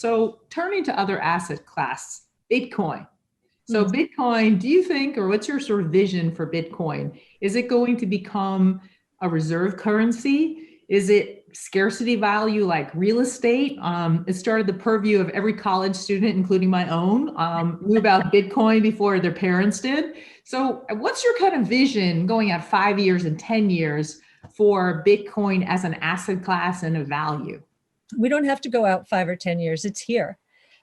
So turning to other asset class, Bitcoin. So Bitcoin, do you think, or what's your sort of vision for Bitcoin? Is it going to become a reserve currency? Is it scarcity value like real estate? It started the purview of every college student, including my own, knew about Bitcoin before their parents did. So what's your kind of vision going out 5 years and 10 years for Bitcoin as an asset class and a value? We don't have to go out 5 or 10 years. It's here.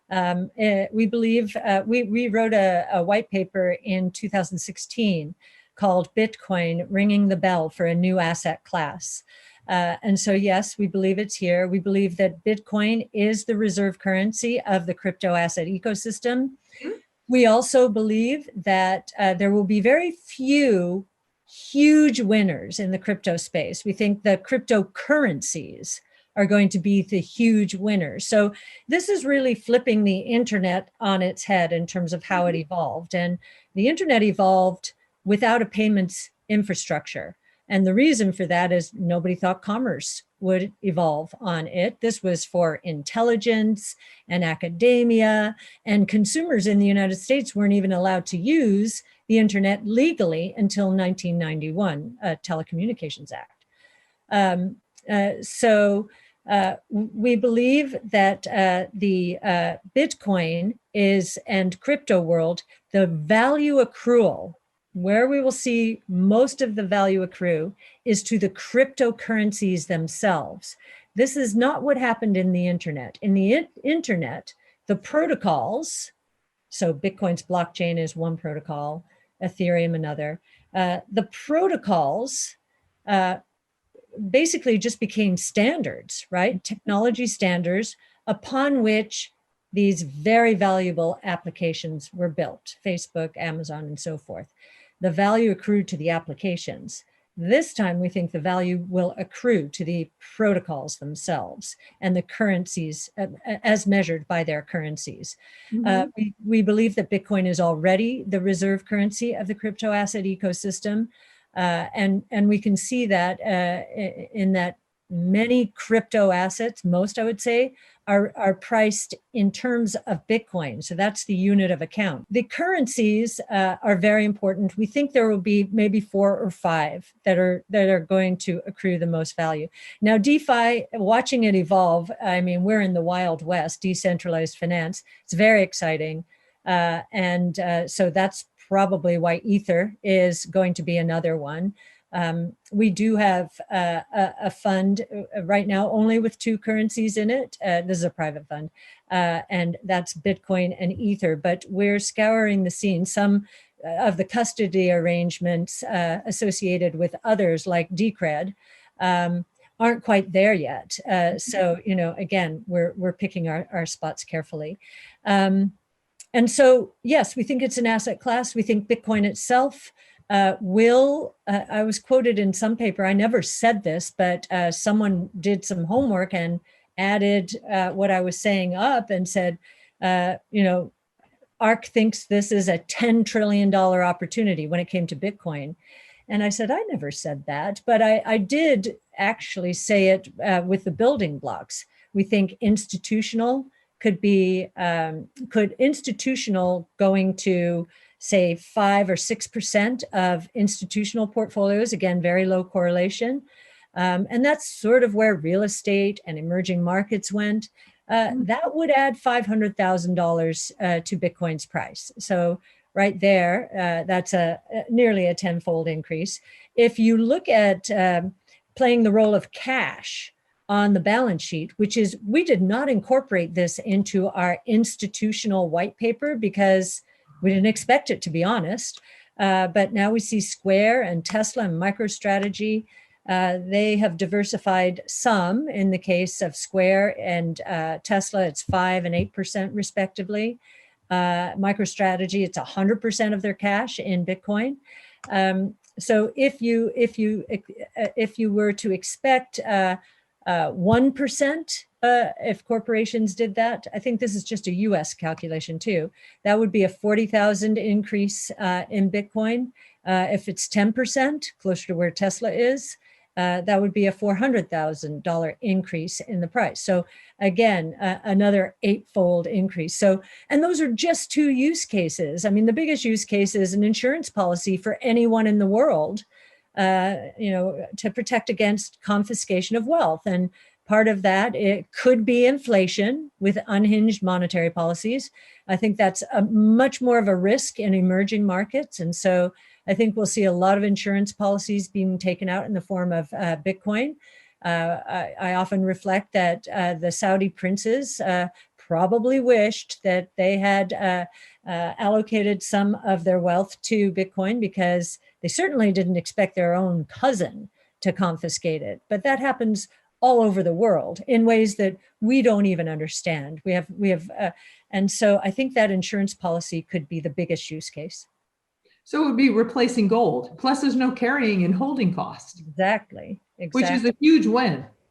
We believe, we wrote a white paper in 2016 called Bitcoin Ringing the Bell for a New Asset Class. And so, yes, we believe it's here. We believe that Bitcoin is the reserve currency of the crypto asset ecosystem. We also believe that there will be very few huge winners in the crypto space. We think the cryptocurrencies are going to be the huge winners. So this is really flipping the internet on its head in terms of how it evolved. And the internet evolved without a payments infrastructure. And the reason for that is nobody thought commerce would evolve on it. This was for intelligence and academia, and consumers in the United States weren't even allowed to use the internet legally until 1991, Telecommunications Act. We believe that the Bitcoin is, and crypto world, the value accrual, where we will see most of the value accrue is to the cryptocurrencies themselves. This is not what happened in the internet. In the internet, the protocols, so Bitcoin's blockchain is one protocol, Ethereum another, the protocols basically just became standards, right? Technology standards upon which these very valuable applications were built, Facebook, Amazon, and so forth. The value accrued to the applications. This time, we think the value will accrue to the protocols themselves and the currencies as measured by their currencies. We believe that Bitcoin is already the reserve currency of the crypto asset ecosystem. And we can see that in that many crypto assets, most I would say, are priced in terms of Bitcoin. So that's the unit of account. The currencies are very important. We think there will be maybe 4 or 5 that are going to accrue the most value. Now, DeFi, watching it evolve, I mean, we're in the Wild West, decentralized finance. It's very exciting. So that's probably why Ether is going to be another one. We do have a fund right now only with 2 currencies in it. This is a private fund, and that's Bitcoin and Ether, but we're scouring the scene. Some of the custody arrangements associated with others like Decred aren't quite there yet. So, you know, again, we're picking our spots carefully. And so, yes, we think it's an asset class. We think Bitcoin itself will, I was quoted in some paper, I never said this, but someone did some homework and added what I was saying up and said, you know, ARK thinks this is a $10 trillion opportunity when it came to Bitcoin. And I said, I never said that, but I did actually say it with the building blocks. We think institutional could be, institutional going to say 5 or 6% of institutional portfolios, again, very low correlation. And that's sort of where real estate and emerging markets went. That would add $500,000 to Bitcoin's price. So right there, that's nearly a 10-fold increase. If you look at playing the role of cash on the balance sheet, which is, we did not incorporate this into our institutional white paper because we didn't expect it, to be honest. But now we see Square and Tesla and MicroStrategy. They have diversified some. In the case of Square and Tesla, it's 5 and 8% respectively. MicroStrategy, it's 100% of their cash in Bitcoin. So if you were to expect 1%, if corporations did that, I think this is just a US calculation too, that would be a 40,000 increase in Bitcoin. If it's 10%, closer to where Tesla is, that would be a $400,000 increase in the price. So again, another 8-fold increase. So, and those are just 2 use cases. I mean, the biggest use case is an insurance policy for anyone in the world, to protect against confiscation of wealth. And part of that, it could be inflation with unhinged monetary policies. I think that's a much more of a risk in emerging markets. And so I think we'll see a lot of insurance policies being taken out in the form of Bitcoin. I often reflect that the Saudi princes probably wished that they had allocated some of their wealth to Bitcoin, because they certainly didn't expect their own cousin to confiscate it. But that happens all over the world in ways that we don't even understand. And so I think that insurance policy could be the biggest use case. So it would be replacing gold. Plus, there's no carrying and holding cost. Exactly. Which is a huge win.